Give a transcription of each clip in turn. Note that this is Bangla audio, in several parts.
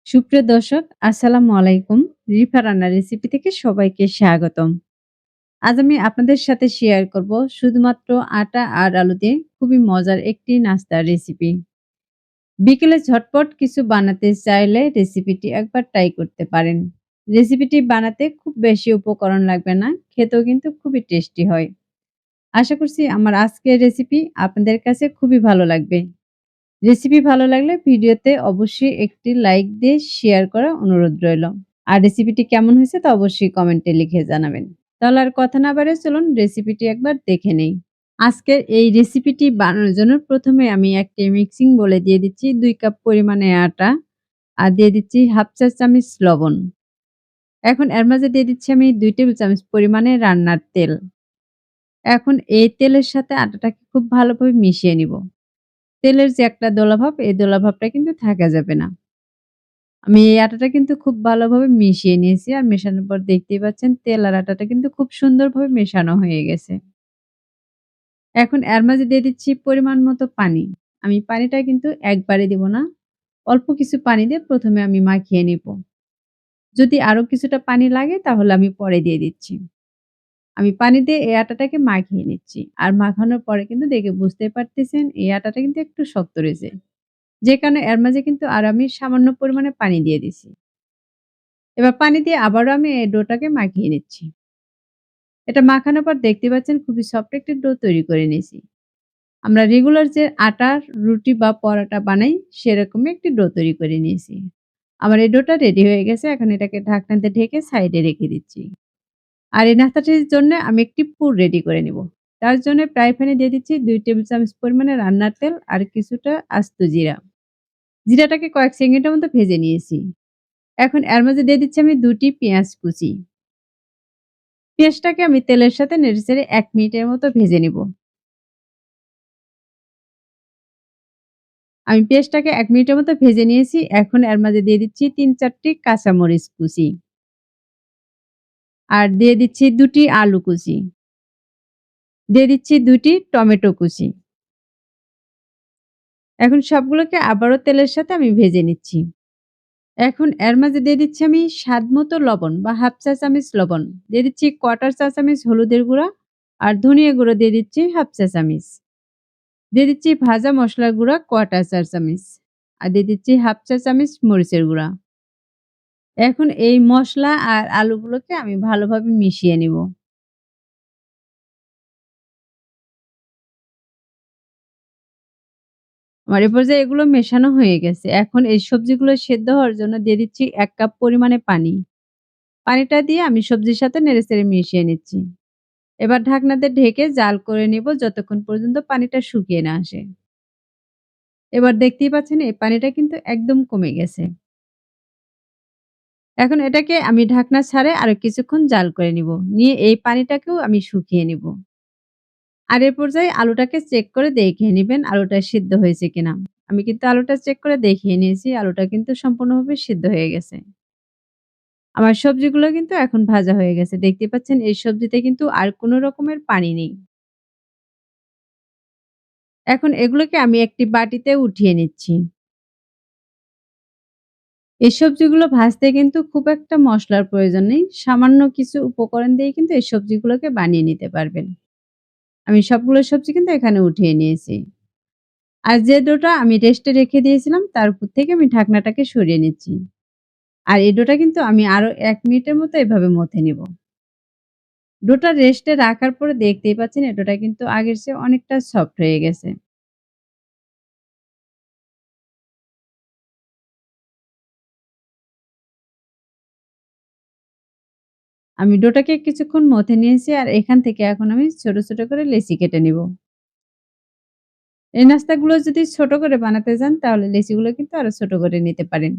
সুপ্রিয় দর্শক, আসসালামু আলাইকুম। রিফা রান্নার রেসিপি থেকে সবাইকে স্বাগতম। আজ আমি আপনাদের সাথে শেয়ার করব শুধুমাত্র আটা আর আলু দিয়ে খুবই মজার একটি নাস্তার রেসিপি। বিকেলে ঝটপট কিছু বানাতে চাইলে রেসিপিটি একবার ট্রাই করতে পারেন। রেসিপিটি বানাতে খুব বেশি উপকরণ লাগবে না, খেতেও কিন্তু খুবই টেস্টি হয়। আশা করছি আমার আজকের রেসিপি আপনাদের কাছে খুবই ভালো লাগবে। রেসিপি ভালো লাগলে ভিডিওতে অবশ্যই একটি লাইক দিয়ে শেয়ার করার অনুরোধ রইল। আর রেসিপিটি কেমন হয়েছে তা অবশ্যই কমেন্টে লিখে জানাবেন। তাহলে আর কথা না বাড়িয়ে চলুন রেসিপিটি একবার দেখে নেই। আজকের এই রেসিপিটি বানানোর জন্য প্রথমে আমি একটি মিক্সিং বোলে দিয়ে দিচ্ছি ২ কাপ পরিমাণে আটা আর দিয়ে দিচ্ছি ১/২ চা চামচ লবণ। এখন এর মাঝে দিয়ে দিচ্ছি আমি ২ টেবিল চামচ পরিমাণে রান্নার তেল। এখন এই তেলের সাথে আটাটাকে খুব ভালোভাবে মিশিয়ে নিব। তেলের যে একটা দোলাভাব, এই দোলাভাবটা কিন্তু থাকা যাবে না। আমি এই আটাটা কিন্তু খুব ভালোভাবে মিশিয়ে নিয়েছি। আর মেশানোর পর দেখতেই পাচ্ছেন তেল আর আটাটা কিন্তু খুব সুন্দরভাবে মেশানো হয়ে গেছে। এখন এর মাঝে দিয়ে দিচ্ছি পরিমাণ মতো পানি। আমি পানিটা কিন্তু একবারে দিব না। অল্প কিছু পানি দিয়ে ১ম এ আমি মাখিয়ে নিব। যদি আরো কিছুটা পানি লাগে তাহলে আমি পরে দিয়ে দিচ্ছি। আমি পানি দিয়ে এই আটাটাকে মাখিয়ে নিচ্ছি। আর মাখানোর পরে কিন্তু দেখে বুঝতেই পারতেছেন এই আটাটা কিন্তু একটু শক্ত রয়েছে। যে কারণে এর মাঝে কিন্তু আর আমি সামান্য পরিমাণে পানি দিয়ে দিছি। এবার পানি দিয়ে আবারও আমি এই ডোটাকে মাখিয়ে নিচ্ছি। এটা মাখানোর পর দেখতে পাচ্ছেন খুবই সফট একটা ডো তৈরি করে নিয়েছি। আমরা রেগুলার যে আটার রুটি বা পরোটা বানাই সেরকমই একটি ডো তৈরি করে নিয়েছি। আমার এই ডোটা রেডি হয়ে গেছে। এখন এটাকে ঢাকনা দিয়ে ঢেকে সাইডে রেখে দিচ্ছি। আর এই নাস্তাটির জন্য আমি একটি পুর রেডি করে নিব। তার জন্য ফ্রাই প্যানে দিয়ে দিচ্ছি ২ টেবিল চামচ পরিমাণে রান্নার তেল আর কিছুটা আস্ত জিরা। জিরাটাকে কয়েক সেকেন্ডের মতো ভেজে নিয়েছি। এখন এর মাঝে দিয়ে দিচ্ছি আমি ২ টি পেঁয়াজ কুচি। পেঁয়াজটাকে আমি তেলের সাথে নেড়েচেড়ে ১ মিনিটের মতো ভেজে নিব। আমি পেঁয়াজটাকে ১ মিনিটের মতো ভেজে নিয়েছি। এখন এর মাঝে দিয়ে দিচ্ছি ৩-৪ টি কাঁচামরিচ কুচি। আর দিয়ে দিচ্ছি ২ টি আলু কুচি। দিয়ে দিচ্ছি ২ টি টমেটো কুচি। এখন সবগুলোকে আবারও তেলের সাথে আমি ভেজে নিচ্ছি। এখন এর মাঝে দিয়ে দিচ্ছি আমি স্বাদমতো লবণ বা ১/২ চা চামচ লবণ। দিয়ে দিচ্ছি ১/৪ চা চামচ হলুদের গুঁড়া আর ধনিয়া গুঁড়ো দিয়ে দিচ্ছি ১/২ চা চামচ। দিয়ে দিচ্ছি ভাজা মসলার গুঁড়া ১/৪ চা চামচ। আর দিয়ে দিচ্ছি ১/২ চা চামচ মরিচের গুঁড়া। এখন এই মসলা আর আলুগুলোকে আমি ভালোভাবে মিশিয়ে নিব। আমার এ পর্যায়ে এগুলো মেশানো হয়ে গেছে। এখন এই সবজিগুলো সেদ্ধ হওয়ার জন্য দিয়ে দিচ্ছি ১ কাপ পরিমাণে পানি। পানিটা দিয়ে আমি সবজির সাথে নেড়েচেড়ে মিশিয়ে নিচ্ছি। এবার ঢাকনা দিয়ে ঢেকে জাল করে নিব যতক্ষণ পর্যন্ত পানিটা শুকিয়ে না আসে। এবার দেখতেই পাচ্ছেন এই পানিটা কিন্তু একদম কমে গেছে। এখন এটাকে আমি ঢাকনা ছাড়ে আরো কিছুক্ষণ জাল করে নিব। নিয়ে এই পানিটাকেও আমি শুকিয়ে নিব। আর এ পর্যায়ে আলুটাকে চেক করে দেখে নিবেন আলুটা সিদ্ধ হয়েছে কিনা। আমি কিন্তু আলুটা চেক করে দেখিয়ে নিয়েছি। আলুটা কিন্তু সম্পূর্ণভাবে সিদ্ধ হয়ে গেছে। আমার সবজিগুলো কিন্তু এখন ভাজা হয়ে গেছে। দেখতে পাচ্ছেন এই সবজিতে কিন্তু আর কোন রকমের পানি নেই। এখন এগুলোকে আমি একটি বাটিতে উঠিয়ে নিচ্ছি। এই সবজিগুলো ভাজতে কিন্তু খুব একটা মসলার প্রয়োজন নেই। সামান্য কিছু উপকরণ দিয়েই কিন্তু এই সবজিগুলোকে বানিয়ে নিতে পারবেন। আমি সবগুলো সবজি কিন্তু এখানে উঠিয়ে নিয়েছি। আর যে ডোটা আমি রেস্টে রেখে দিয়েছিলাম তার উপর থেকে আমি ঢাকনাটাকে সরিয়ে নিচ্ছি। আর এই ডোটা কিন্তু আমি আরো ১ মিনিটের মতো এভাবে মথে নিব। ডোটা রেস্টে রাখার পরে দেখতেই পাচ্ছেন এই ডোটা কিন্তু আগের চেয়ে অনেকটা সফট হয়ে গেছে। আমি ডোটাকে কিছুক্ষণ মথে নিয়েছি আর এখান থেকে এখন আমি ছোট, ছোট করে লেচি কেটে নিব। এই নাস্তাগুলো যদি ছোট করে বানাতে যান তাহলে লেচিগুলো কিন্তু আরো ছোট করে নিতে পারেন।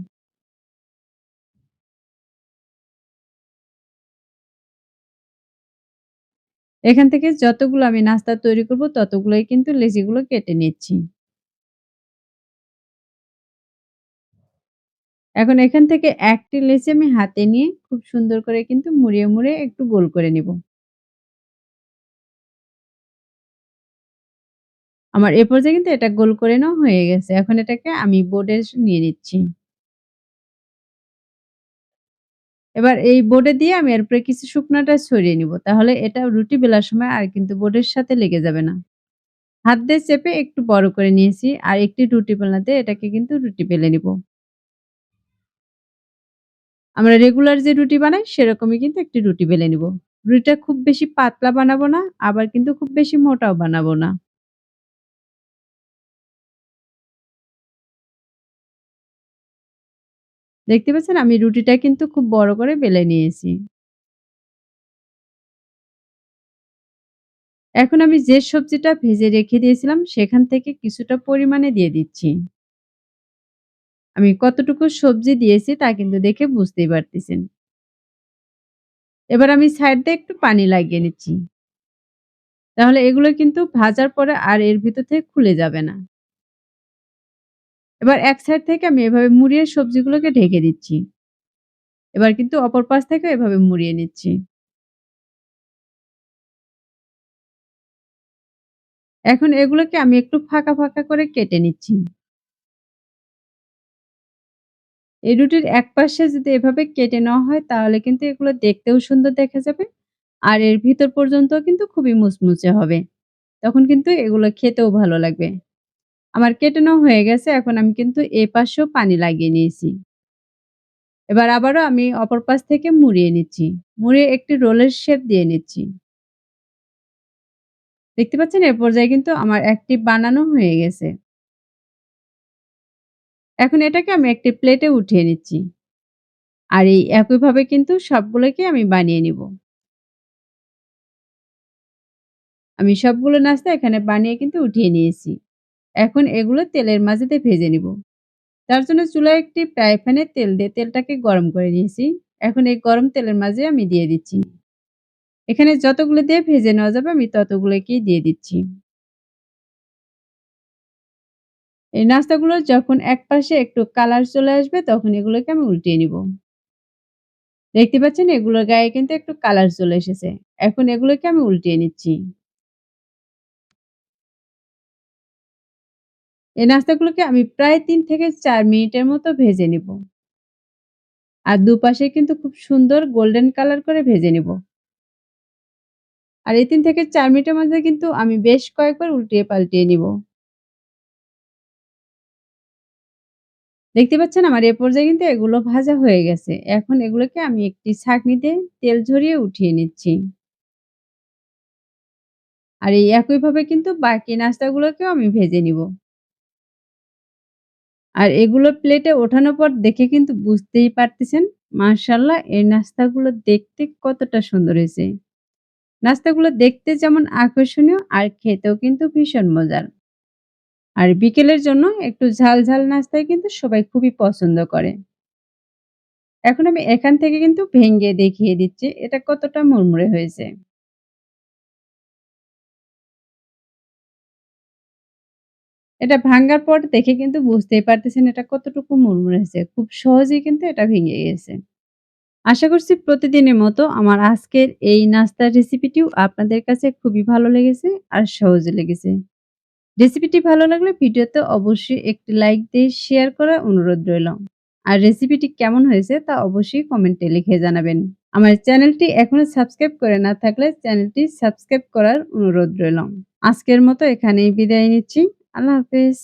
এখান থেকে যতগুলো আমি নাস্তা তৈরি করব ততগুলোই কিন্তু লেচিগুলো কেটে নিচ্ছি। এখন এখান থেকে একটি লেচি আমি হাতে নিয়ে খুব সুন্দর করে কিন্তু মুড়িয়ে, মুড়িয়ে একটু গোল করে নিব। আমার এ পর্যায়ে কিন্তু এটা গোল করে নেওয়া হয়ে গেছে। এখন এটাকে আমি বোর্ডে নিয়ে নিচ্ছি। এবার এই বোর্ডে দিয়ে আমি এর উপরে কিছু শুকনো আটা ছড়িয়ে নিব। তাহলে এটা রুটি বেলার সময় আর কিন্তু বোর্ডের সাথে লেগে যাবে না। হাত দিয়ে চেপে একটু বড় করে নিয়েছি। আর একটি রুটি বেলনা দিয়ে এটাকে কিন্তু রুটি বেলে নিব। আমরা রেগুলার যে রুটি বানাই সেরকমই কিন্তু একটি রুটি বেলে নিব। রুটিটা খুব বেশি পাতলা বানাবো না, আবার কিন্তু খুব বেশি মোটাও বানাবো না। দেখতে পাচ্ছেন আমি রুটিটা কিন্তু খুব বড় করে বেলে নিয়েছি। এখন আমি যে সবজিটা ভেজে রেখে দিয়েছিলাম সেখান থেকে কিছুটা পরিমাণে দিয়ে দিচ্ছি। আমি কতটুকু সবজি দিয়েছি তা কিন্তু দেখে বুঝতেই পারতেছেন। এবার আমি সাইড দিয়ে একটু পানি লাগিয়ে নিচ্ছি। তাহলে এগুলো কিন্তু ভাজার পরে আর এর ভিতর থেকে খুলে যাবে না। এবার এক সাইড থেকে আমি এভাবে মুড়িয়ে সবজিগুলোকে ঢেকে দিচ্ছি। এবার কিন্তু অপর পাশ থেকে এভাবে মুড়িয়ে নিচ্ছি। এখন এগুলোকে আমি একটু ফাঁকা, ফাঁকা করে কেটে নিচ্ছি। এই রুটির এক পাশে যদি এভাবে কেটে নেওয়া হয় তাহলে কিন্তু এগুলো দেখতেও সুন্দর দেখা যাবে। আর এর ভিতর পর্যন্তও কিন্তু খুবই মুচমুচে হবে। তখন কিন্তু এগুলো খেতেও ভালো লাগবে। আমার কেটে নেওয়া হয়ে গেছে। এখন আমি কিন্তু এপাশেও পানি লাগিয়ে নিয়েছি। এবার আবারও আমি অপর পাশ থেকে মুড়িয়ে নিচ্ছি। মুড়িয়ে একটি রোলের শেপ দিয়ে নিচ্ছি। দেখতে পাচ্ছেন এ পর্যায়ে কিন্তু আমার একটি বানানো হয়ে গেছে। এখন এটাকে আমি একটি প্লেটে উঠিয়ে নিচ্ছি। আর এই একইভাবে কিন্তু সবগুলোকে আমি বানিয়ে নিব। আমি সবগুলো নাস্তা এখানে বানিয়ে কিন্তু উঠিয়ে নিয়েছি। এখন এগুলো তেলের মাঝেতে ভেজে নিব। তার জন্য চুলায় একটি ফ্রাই প্যানে তেল দিয়ে তেলটাকে গরম করে নিয়েছি। এখন এই গরম তেলের মাঝে আমি দিয়ে দিচ্ছি। এখানে যতগুলো দিয়ে ভেজে নেওয়া যাবে আমি ততগুলোকেই দিয়ে দিচ্ছি। এই নাস্তাগুলো যখন একপাশে একটু কালার চলে আসবে তখন এগুলোকে আমি উল্টিয়ে নিব। দেখতে পাচ্ছেন এগুলোর গায়ে কিন্তু একটু কালার চলে এসেছে। এখন এগুলোকে আমি উল্টিয়ে নিচ্ছি। এই নাস্তাগুলোকে আমি প্রায় ৩ থেকে ৪ মিনিটের মতো ভেজে নিব। আর দুপাশে কিন্তু খুব সুন্দর গোল্ডেন কালার করে ভেজে নিব। আর এই ৩ থেকে ৪ মিনিটের মধ্যে কিন্তু আমি বেশ কয়েকবার উল্টিয়ে পাল্টিয়ে নিব। দেখতে পাচ্ছেন আমার এ পর্যায়ে কিন্তু এগুলো ভাজা হয়ে গেছে। এখন এগুলোকে আমি একটি ছাঁকনিতে তেল ঝরিয়ে উঠিয়ে নিচ্ছি। আর এই একইভাবে কিন্তু বাকি নাস্তাগুলোকেও আমি ভেজে নিব। আর এগুলো প্লেটে ওঠানোর পর দেখে কিন্তু বুঝতেই পারতেছেন, মাশাআল্লাহ এই নাস্তাগুলো দেখতে কতটা সুন্দর হয়েছে। নাস্তাগুলো দেখতে যেমন আকর্ষণীয় আর খেতেও কিন্তু ভীষণ মজার। আর বিকেলের জন্য একটু ঝাল, ঝাল নাস্তায় কিন্তু সবাই খুবই পছন্দ করে। এখন আমি এখান থেকে কিন্তু ভেঙে দেখিয়ে দিচ্ছি এটা কতটা মুড়মুড়ে হয়েছে। এটা ভাঙ্গার পর দেখে কিন্তু বুঝতেই পারতেছেন এটা কতটুকু মুড়মুড়ে হয়েছে। খুব সহজেই কিন্তু এটা ভেঙে গেছে। আশা করছি প্রতিদিনের মতো আমার আজকের এই নাস্তার রেসিপিটিও আপনাদের কাছে খুবই ভালো লেগেছে আর সহজে লেগেছে। রেসিপিটি ভালো লাগলে ভিডিওতে অবশ্যই একটি লাইক দিয়ে শেয়ার করার অনুরোধ রইল। আর রেসিপিটি কেমন হয়েছে তা অবশ্যই কমেন্টে লিখে জানাবেন। আমার চ্যানেলটি এখনো সাবস্ক্রাইব করে না থাকলে চ্যানেলটি সাবস্ক্রাইব করার অনুরোধ রইল। আজকের মতো এখানেই বিদায় নিচ্ছি। আল্লাহ হাফেজ।